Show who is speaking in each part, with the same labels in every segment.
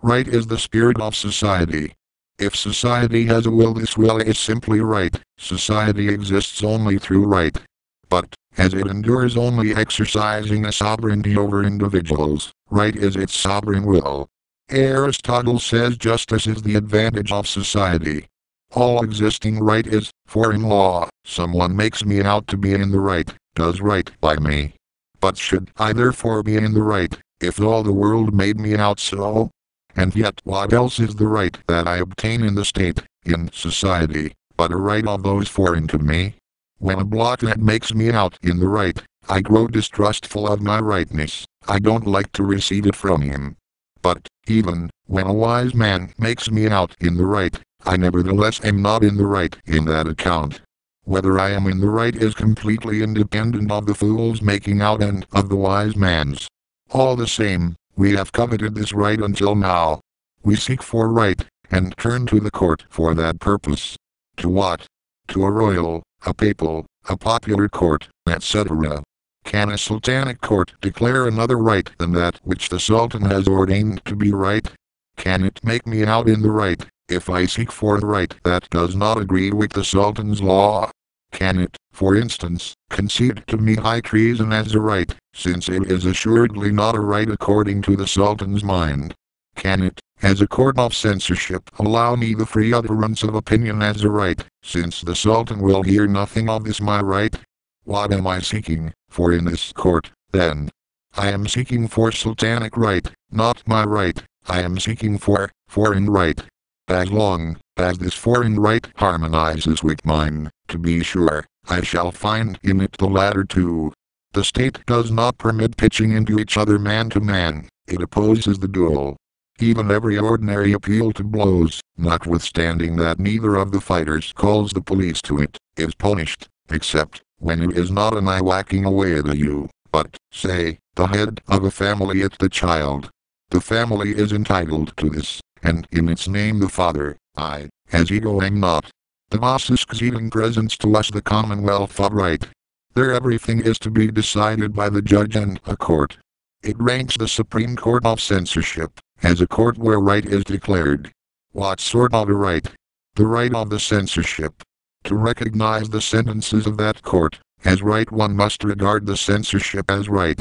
Speaker 1: Right is the spirit of society. If society has a will, this will is simply right. Society exists only through right. But, as it endures only exercising a sovereignty over individuals, right is its sovereign will. Aristotle says justice is the advantage of society. All existing right is, for in law, someone makes me out to be in the right, does right by me. But should I therefore be in the right, if all the world made me out so? And yet what else is the right that I obtain in the state, in society, but a right of those foreign to me? When a blockhead makes me out in the right, I grow distrustful of my rightness. I don't like to receive it from him. But, even, when a wise man makes me out in the right, I nevertheless am not in the right in that account. Whether I am in the right is completely independent of the fool's making out and of the wise man's. All the same, we have coveted this right until now. We seek for right, and turn to the court for that purpose. To what? To a royal, a papal, a popular court, etc. Can a sultanic court declare another right than that which the sultan has ordained to be right? Can it make me out in the right, if I seek for the right that does not agree with the sultan's law? Can it, for instance, concede to me high treason as a right, since it is assuredly not a right according to the sultan's mind? Can it, as a court of censorship, allow me the free utterance of opinion as a right, since the sultan will hear nothing of this my right? What am I seeking for in this court, then? I am seeking for sultanic right, not my right. I am seeking for foreign right. As long as this foreign right harmonizes with mine, to be sure, I shall find in it the latter too. The state does not permit pitching into each other man to man. It opposes the duel. Even every ordinary appeal to blows, notwithstanding that neither of the fighters calls the police to it, is punished, except when it is not an eye whacking away at you, but, say, the head of a family at the child. The family is entitled to this, and in its name the father, I, as ego am not. The boss is conceding presents to us the commonwealth of right. There everything is to be decided by the judge and a court. It ranks the Supreme Court of Censorship, as a court where right is declared. What sort of a right? The right of the censorship. To recognize the sentences of that court as right, one must regard the censorship as right.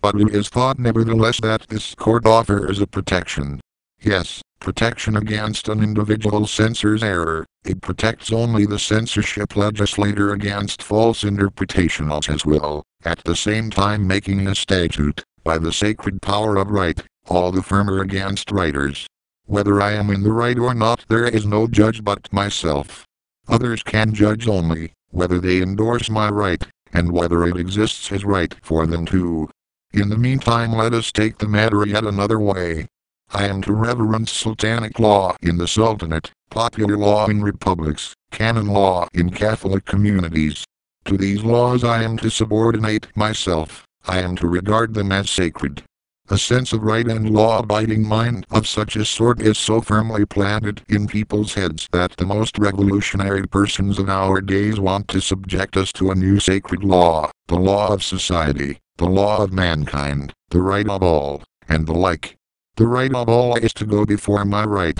Speaker 1: But it is thought nevertheless that this court offers a protection. Yes, protection against an individual censor's error. It protects only the censorship legislator against false interpretation of his will, at the same time making a statute, by the sacred power of right, all the firmer against writers. Whether I am in the right or not, there is no judge but myself. Others can judge only whether they endorse my right, and whether it exists as right for them too. In the meantime, let us take the matter yet another way. I am to reverence sultanic law in the sultanate, popular law in republics, canon law in Catholic communities. To these laws I am to subordinate myself. I am to regard them as sacred. A sense of right and law-abiding mind of such a sort is so firmly planted in people's heads that the most revolutionary persons of our days want to subject us to a new sacred law, the law of society, the law of mankind, the right of all, and the like. The right of all is to go before my right.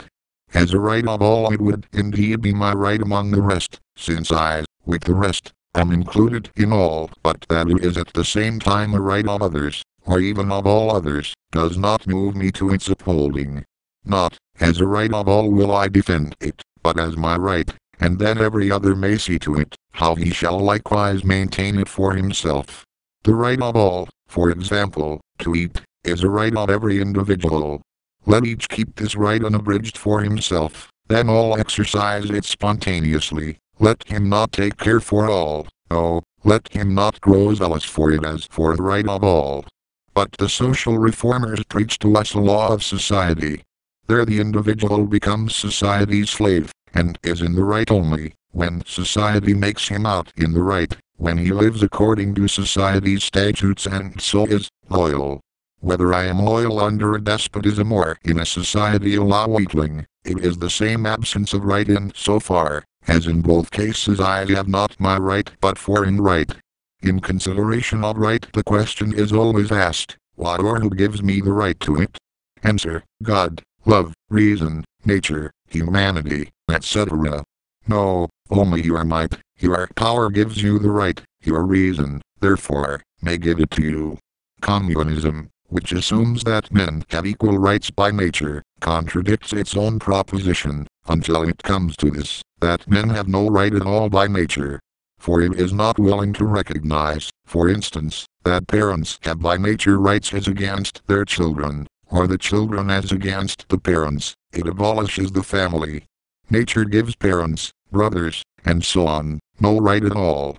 Speaker 1: As a right of all, it would indeed be my right among the rest, since I, with the rest, am included in all, but that it is at the same time a right of others, or even of all others, does not move me to its upholding. Not, as a right of all will I defend it, but as my right, and then every other may see to it, how he shall likewise maintain it for himself. The right of all, for example, to eat, is a right of every individual. Let each keep this right unabridged for himself, then all exercise it spontaneously. Let him not take care for all, no, let him not grow zealous for it as for the right of all. But the social reformers preach to us a law of society. There the individual becomes society's slave, and is in the right only when society makes him out in the right, when he lives according to society's statutes and so is loyal. Whether I am loyal under a despotism or in a society a law weakling, it is the same absence of right in so far, as in both cases I have not my right but foreign right. In consideration of right, the question is always asked, what or who gives me the right to it? Answer, God. love, reason, nature, humanity, etc. No, only your might, your power gives you the right, your reason, therefore, may give it to you. Communism, which assumes that men have equal rights by nature, contradicts its own proposition, until it comes to this, that men have no right at all by nature. For it is not willing to recognize, for instance, that parents have by nature rights as against their children, or the children as against the parents. It abolishes the family. Nature gives parents, brothers, and so on, no right at all.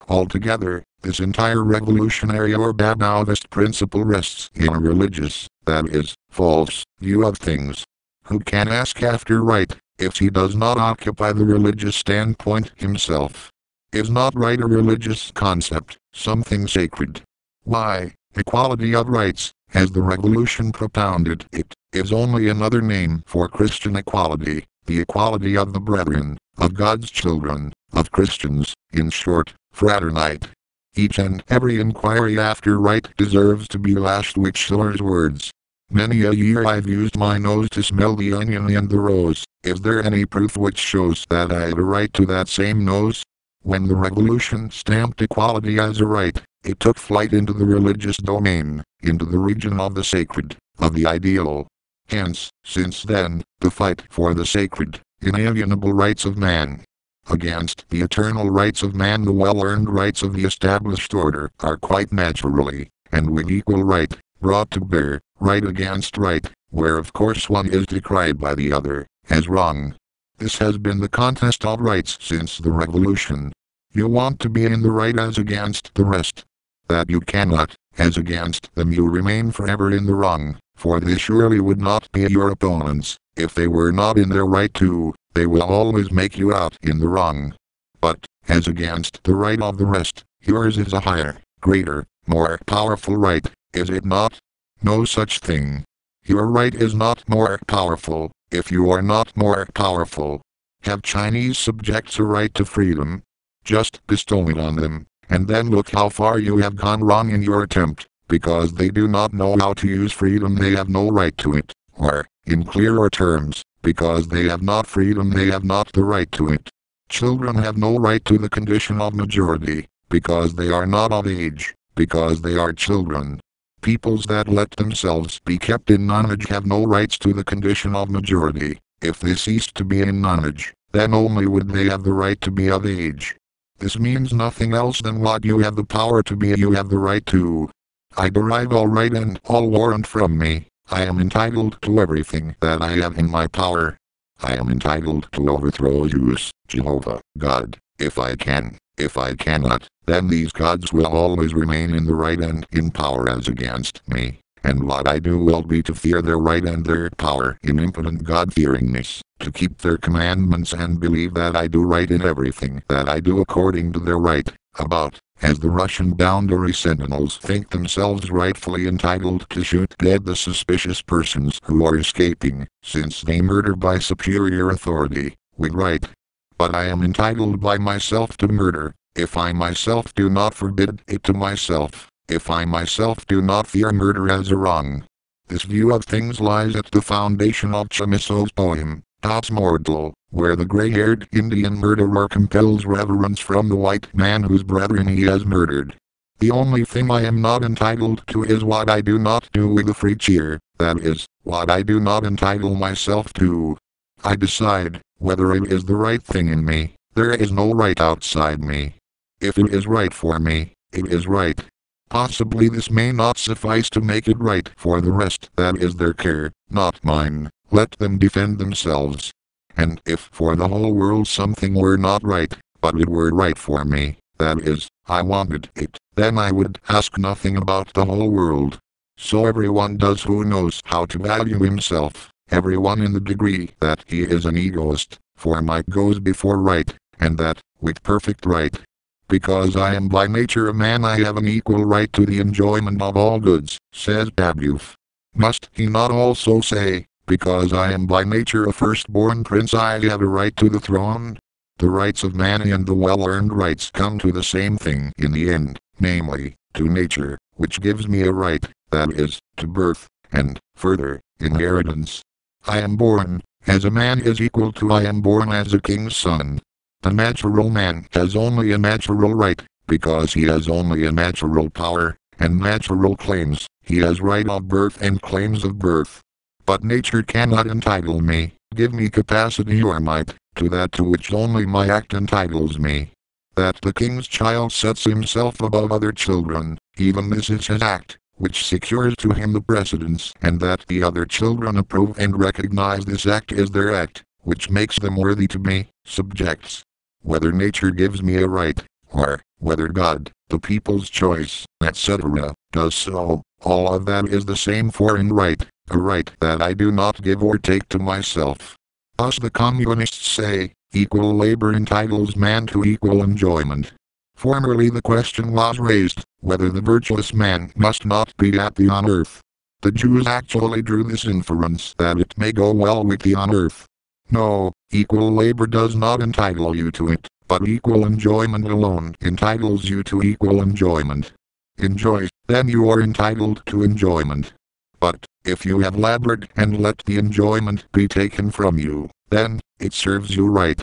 Speaker 1: Altogether, this entire revolutionary or Badawist principle rests in a religious, that is, false, view of things. Who can ask after right, if he does not occupy the religious standpoint himself? Is not right a religious concept, something sacred? Why, equality of rights, as the revolution propounded it, is only another name for Christian equality, the equality of the brethren, of God's children, of Christians, in short, fraternite. Each and every inquiry after right deserves to be lashed with Schiller's words. Many a year I've used my nose to smell the onion and the rose. Is there any proof which shows that I had a right to that same nose? When the revolution stamped equality as a right, it took flight into the religious domain, into the region of the sacred, of the ideal. Hence, since then, the fight for the sacred, inalienable rights of man, against the eternal rights of man, the well-earned rights of the established order, are quite naturally, and with equal right, brought to bear, right against right, where of course one is decried by the other, as wrong. This has been the contest of rights since the revolution. You want to be in the right as against the rest. That you cannot, as against them you remain forever in the wrong, for they surely would not be your opponents, if they were not in their right too. They will always make you out in the wrong. But, as against the right of the rest, yours is a higher, greater, more powerful right, is it not? No such thing. Your right is not more powerful, if you are not more powerful. Have Chinese subjects a right to freedom? Just bestow it on them, and then look how far you have gone wrong in your attempt. Because they do not know how to use freedom, they have no right to it, or, in clearer terms, because they have not freedom, they have not the right to it. Children have no right to the condition of majority, because they are not of age, because they are children. Peoples that let themselves be kept in nonage have no rights to the condition of majority. If they cease to be in nonage, then only would they have the right to be of age. This means nothing else than what you have the power to be, you have the right to. I derive all right and all warrant from me. I am entitled to everything that I have in my power. I am entitled to overthrow you, Jehovah, God, if I can. If I cannot, then these gods will always remain in the right and in power as against me. And what I do will be to fear their right and their power in impotent God-fearingness, to keep their commandments and believe that I do right in everything that I do according to their right, about, as the Russian boundary sentinels think themselves rightfully entitled to shoot dead the suspicious persons who are escaping, since they murder by superior authority, with right. But I am entitled by myself to murder, if I myself do not forbid it to myself, if I myself do not fear murder as a wrong. This view of things lies at the foundation of Chamiso's poem, Das Mordel, where the gray-haired Indian murderer compels reverence from the white man whose brethren he has murdered. The only thing I am not entitled to is what I do not do with a free cheer, that is, what I do not entitle myself to. I decide whether it is the right thing in me. There is no right outside me. If it is right for me, it is right. Possibly this may not suffice to make it right for the rest. That is their care, not mine. Let them defend themselves. And if for the whole world something were not right, but it were right for me, that is, I wanted it, then I would ask nothing about the whole world. So everyone does who knows how to value himself, everyone in the degree that he is an egoist, for might goes before right, and that, with perfect right. Because I am by nature a man, I have an equal right to the enjoyment of all goods, says Babeuf. Must he not also say, because I am by nature a firstborn prince, I have a right to the throne? The rights of man and the well-earned rights come to the same thing in the end, namely, to nature, which gives me a right, that is, to birth, and, further, inheritance. I am born, as a man is equal to I am born as a king's son. The natural man has only a natural right, because he has only a natural power, and natural claims. He has right of birth and claims of birth. But nature cannot entitle me, give me capacity or might, to that to which only my act entitles me. That the king's child sets himself above other children, even this is his act, which secures to him the precedence, and that the other children approve and recognize this act as their act, which makes them worthy to me, subjects. Whether nature gives me a right, or whether God, the people's choice, etc., does so, all of that is the same foreign right, a right that I do not give or take to myself. Thus the communists say, equal labor entitles man to equal enjoyment. Formerly the question was raised, whether the virtuous man must not be happy on earth. The Jews actually drew this inference that it may go well with thee on earth. No, equal labor does not entitle you to it, but equal enjoyment alone entitles you to equal enjoyment. Enjoy, then you are entitled to enjoyment. But, if you have labored and let the enjoyment be taken from you, then, it serves you right.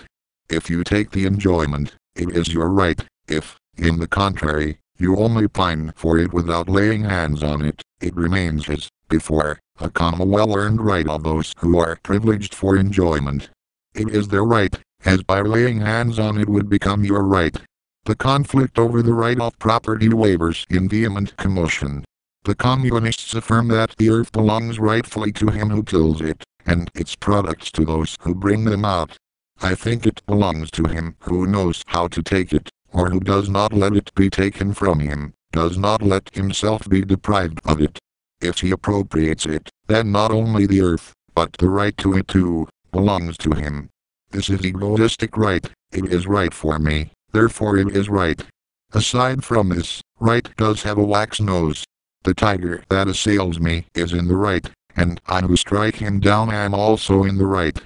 Speaker 1: If you take the enjoyment, it is your right. If, in the contrary, you only pine for it without laying hands on it, it remains as before, a well-earned right of those who are privileged for enjoyment. It is their right, as by laying hands on it would become your right. The conflict over the right of property wavers in vehement commotion. The communists affirm that the earth belongs rightfully to him who tills it, and its products to those who bring them out. I think it belongs to him who knows how to take it, or who does not let it be taken from him, does not let himself be deprived of it. If he appropriates it, then not only the earth, but the right to it too, belongs to him. This is egoistic right, it is right for me, therefore it is right. Aside from this, right does have a wax nose. The tiger that assails me is in the right, and I who strike him down am also in the right.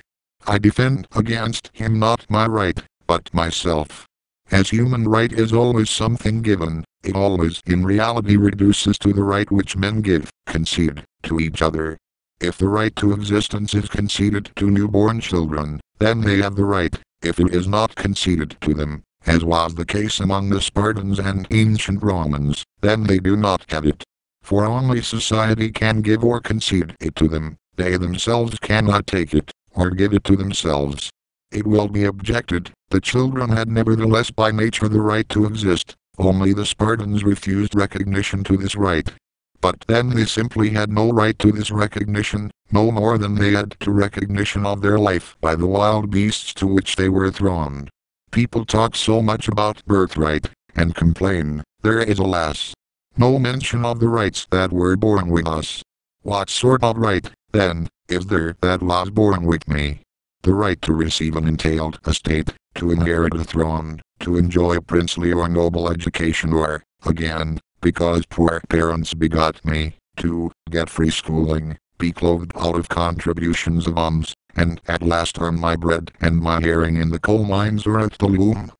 Speaker 1: I defend against him not my right, but myself. As human right is always something given, it always in reality reduces to the right which men give, concede, to each other. If the right to existence is conceded to newborn children, then they have the right. If it is not conceded to them, as was the case among the Spartans and ancient Romans, then they do not have it. For only society can give or concede it to them, they themselves cannot take it, or give it to themselves. It will be objected, the children had nevertheless by nature the right to exist, only the Spartans refused recognition to this right. But then they simply had no right to this recognition, no more than they had to recognition of their life by the wild beasts to which they were thrown. People talk so much about birthright, and complain, there is alas, no mention of the rights that were born with us. What sort of right, then, is there that was born with me? The right to receive an entailed estate, to inherit a throne, to enjoy princely or noble education or, again, because poor parents begot me, to get free schooling, be clothed out of contributions of alms, and at last earn my bread and my herring in the coal mines or at the loom.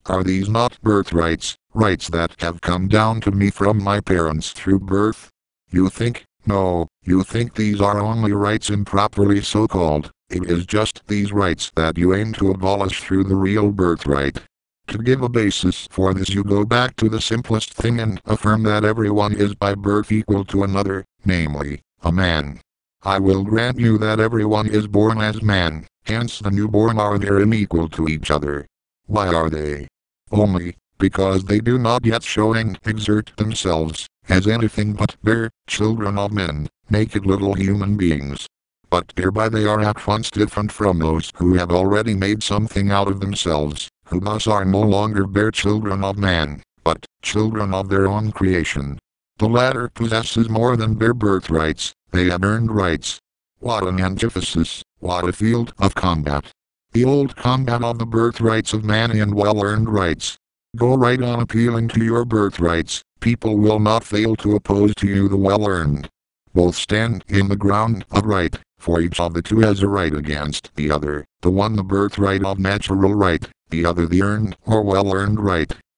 Speaker 1: Are these not birthrights, rights that have come down to me from my parents through birth? You think, no, you think these are only rights improperly so called. It is just these rights that you aim to abolish through the real birthright. To give a basis for this you go back to the simplest thing and affirm that everyone is by birth equal to another, namely, a man. I will grant you that everyone is born as man, hence the newborn are therein equal to each other. Why are they? Only, because they do not yet show and exert themselves, as anything but bare children of men, naked little human beings. But thereby they are at once different from those who have already made something out of themselves, who thus are no longer bare children of man, but children of their own creation. The latter possesses more than bare birthrights, they have earned rights. What an antithesis, what a field of combat. The old combat of the birthrights of man and well-earned rights. Go right on appealing to your birthrights, people will not fail to oppose to you the well-earned. Both stand in the ground of right, for each of the two has a right against the other, the one the birthright of natural right, the other the earned or well-earned right.